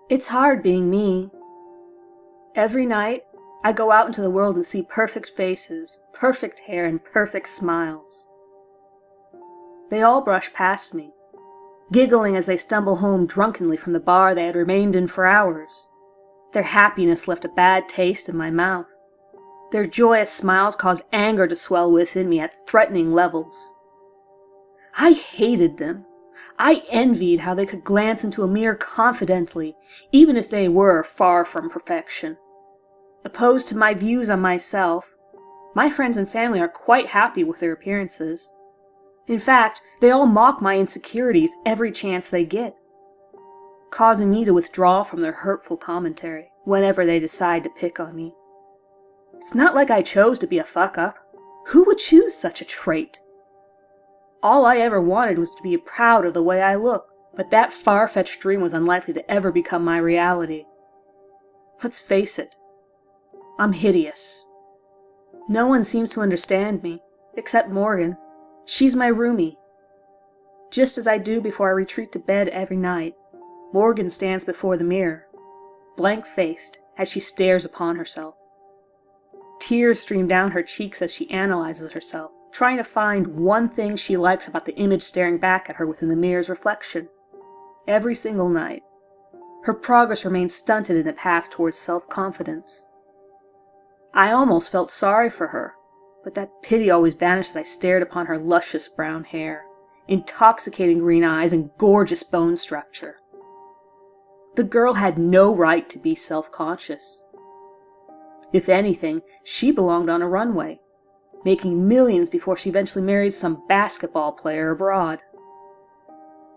It's hard being me. Every night, I go out into the world and see perfect faces, perfect hair, and perfect smiles. They all brush past me, giggling as they stumble home drunkenly from the bar they had remained in for hours. Their happiness left a bad taste in my mouth. Their joyous smiles caused anger to swell within me at threatening levels. I hated them. I envied how they could glance into a mirror confidently, even if they were far from perfection. Opposed to my views on myself, my friends and family are quite happy with their appearances. In fact, they all mock my insecurities every chance they get, causing me to withdraw from their hurtful commentary whenever they decide to pick on me. It's not like I chose to be a fuck-up. Who would choose such a trait? All I ever wanted was to be proud of the way I look, but that far-fetched dream was unlikely to ever become my reality. Let's face it, I'm hideous. No one seems to understand me, except Morgan. She's my roomie. Just as I do before I retreat to bed every night, Morgan stands before the mirror, blank-faced as she stares upon herself. Tears stream down her cheeks as she analyzes herself, trying to find one thing she likes about the image staring back at her within the mirror's reflection. Every single night, her progress remains stunted in the path towards self-confidence. I almost felt sorry for her, but that pity always vanished as I stared upon her luscious brown hair, intoxicating green eyes, and gorgeous bone structure. The girl had no right to be self-conscious. If anything, she belonged on a runway, making millions before she eventually married some basketball player abroad.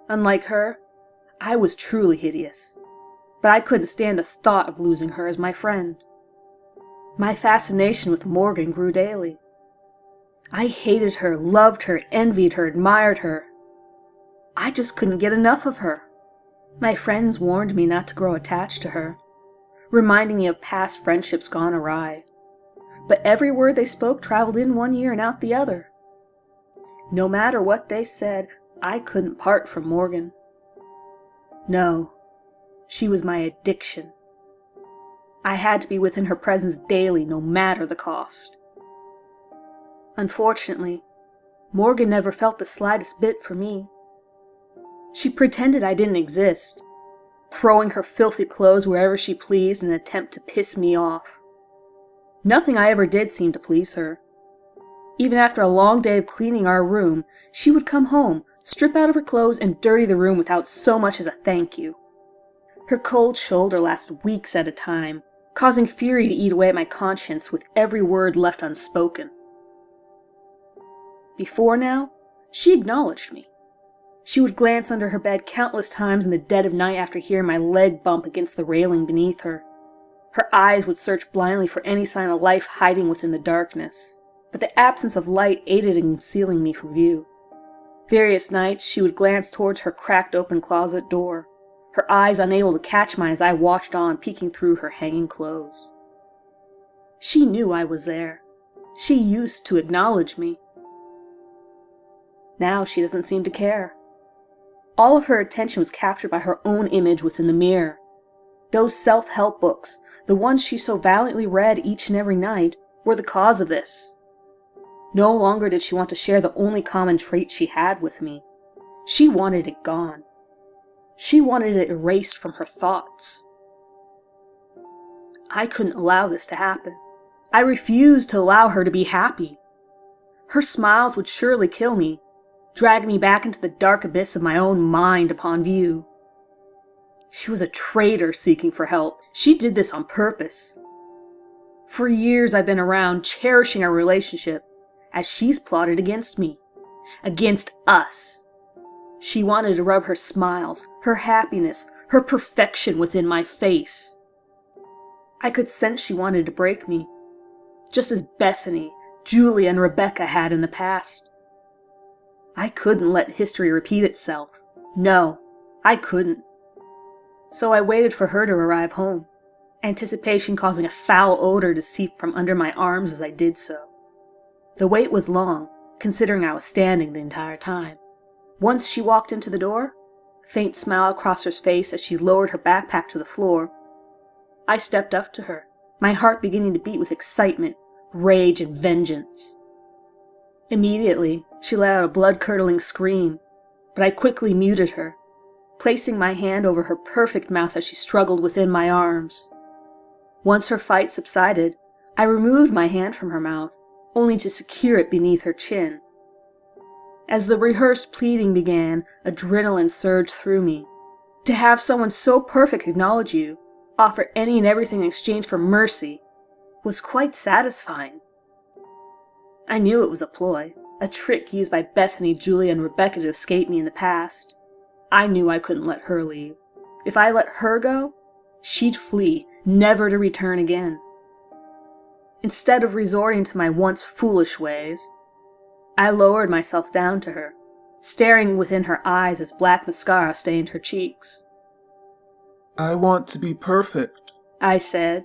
Unlike her, I was truly hideous, but I couldn't stand the thought of losing her as my friend. My fascination with Morgan grew daily. I hated her, loved her, envied her, admired her. I just couldn't get enough of her. My friends warned me not to grow attached to her, reminding me of past friendships gone awry. But every word they spoke traveled in one ear and out the other. No matter what they said, I couldn't part from Morgan. No, she was my addiction. I had to be within her presence daily, no matter the cost. Unfortunately, Morgan never felt the slightest bit for me. She pretended I didn't exist, throwing her filthy clothes wherever she pleased in an attempt to piss me off. Nothing I ever did seemed to please her. Even after a long day of cleaning our room, she would come home, strip out of her clothes, and dirty the room without so much as a thank you. Her cold shoulder lasted weeks at a time, causing fury to eat away at my conscience with every word left unspoken. Before now, she acknowledged me. She would glance under her bed countless times in the dead of night after hearing my leg bump against the railing beneath her. Her eyes would search blindly for any sign of life hiding within the darkness, but the absence of light aided in concealing me from view. Various nights she would glance towards her cracked open closet door, her eyes unable to catch mine as I watched on, peeking through her hanging clothes. She knew I was there. She used to acknowledge me. Now she doesn't seem to care. All of her attention was captured by her own image within the mirror. Those self-help books, the ones she so valiantly read each and every night, were the cause of this. No longer did she want to share the only common trait she had with me. She wanted it gone. She wanted it erased from her thoughts. I couldn't allow this to happen. I refused to allow her to be happy. Her smiles would surely kill me, drag me back into the dark abyss of my own mind upon view. She was a traitor seeking for help. She did this on purpose. For years I've been around, cherishing our relationship, as she's plotted against me. Against us. She wanted to rub her smiles, her happiness, her perfection within my face. I could sense she wanted to break me, just as Bethany, Julia, and Rebecca had in the past. I couldn't let history repeat itself. No, I couldn't. So I waited for her to arrive home, anticipation causing a foul odor to seep from under my arms as I did so. The wait was long, considering I was standing the entire time. Once she walked into the door, faint smile across her face as she lowered her backpack to the floor. I stepped up to her, my heart beginning to beat with excitement, rage, and vengeance. Immediately, she let out a blood-curdling scream, but I quickly muted her, placing my hand over her perfect mouth as she struggled within my arms. Once her fight subsided, I removed my hand from her mouth, only to secure it beneath her chin. As the rehearsed pleading began, adrenaline surged through me. To have someone so perfect acknowledge you, offer any and everything in exchange for mercy, was quite satisfying. I knew it was a ploy, a trick used by Bethany, Julia, and Rebecca to escape me in the past. I knew I couldn't let her leave. If I let her go, she'd flee, never to return again. Instead of resorting to my once foolish ways, I lowered myself down to her, staring within her eyes as black mascara stained her cheeks. I want to be perfect, I said,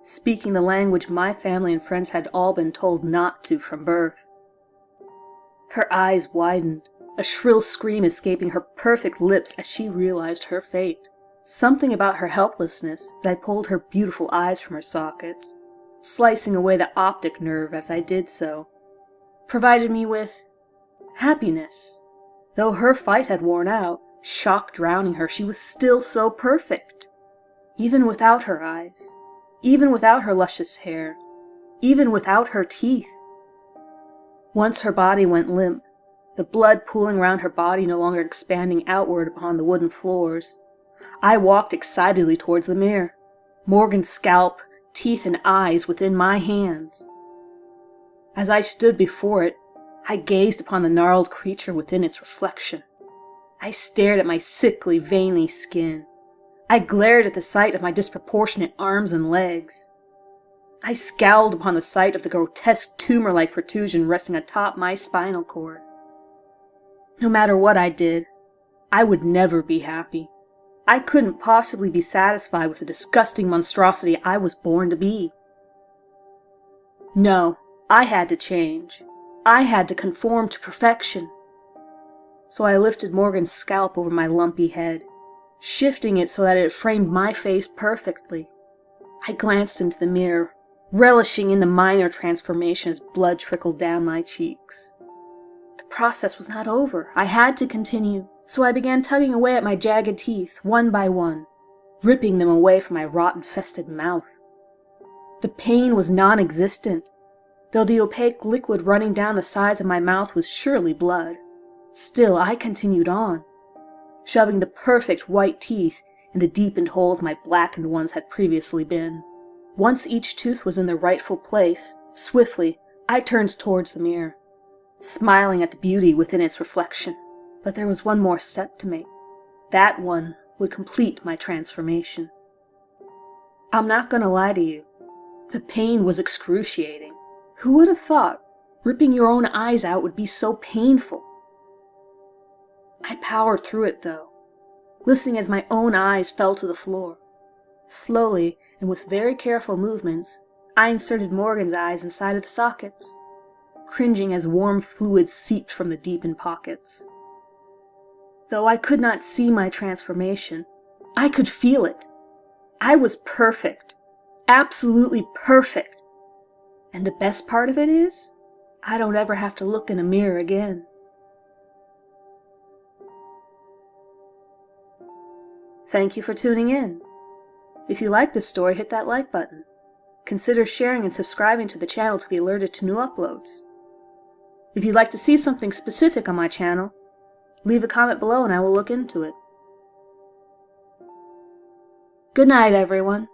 speaking the language my family and friends had all been told not to from birth. Her eyes widened, a shrill scream escaping her perfect lips as she realized her fate. Something about her helplessness that pulled her beautiful eyes from her sockets, slicing away the optic nerve as I did so, provided me with happiness. Though her fight had worn out, shock drowning her, she was still so perfect. Even without her eyes, even without her luscious hair, even without her teeth. Once her body went limp, the blood pooling around her body no longer expanding outward upon the wooden floors, I walked excitedly towards the mirror, Morgan's scalp, teeth, and eyes within my hands. As I stood before it, I gazed upon the gnarled creature within its reflection. I stared at my sickly, veiny skin. I glared at the sight of my disproportionate arms and legs. I scowled upon the sight of the grotesque tumor-like protrusion resting atop my spinal cord. No matter what I did, I would never be happy. I couldn't possibly be satisfied with the disgusting monstrosity I was born to be. No, I had to change. I had to conform to perfection. So I lifted Morgan's scalp over my lumpy head, shifting it so that it framed my face perfectly. I glanced into the mirror, relishing in the minor transformation as blood trickled down my cheeks. The process was not over. I had to continue, so I began tugging away at my jagged teeth, one by one, ripping them away from my rot-infested mouth. The pain was non-existent, though the opaque liquid running down the sides of my mouth was surely blood. Still, I continued on, shoving the perfect white teeth in the deepened holes my blackened ones had previously been. Once each tooth was in their rightful place, swiftly, I turned towards the mirror, smiling at the beauty within its reflection. But there was one more step to make. That one would complete my transformation. I'm not going to lie to you. The pain was excruciating. Who would have thought ripping your own eyes out would be so painful? I powered through it, though, listening as my own eyes fell to the floor. Slowly, and with very careful movements, I inserted Morgan's eyes inside of the sockets, cringing as warm fluid seeped from the deepened pockets. Though I could not see my transformation, I could feel it. I was perfect. Absolutely perfect. And the best part of it is, I don't ever have to look in a mirror again. Thank you for tuning in. If you like this story, hit that like button. Consider sharing and subscribing to the channel to be alerted to new uploads. If you'd like to see something specific on my channel, leave a comment below and I will look into it. Good night, everyone.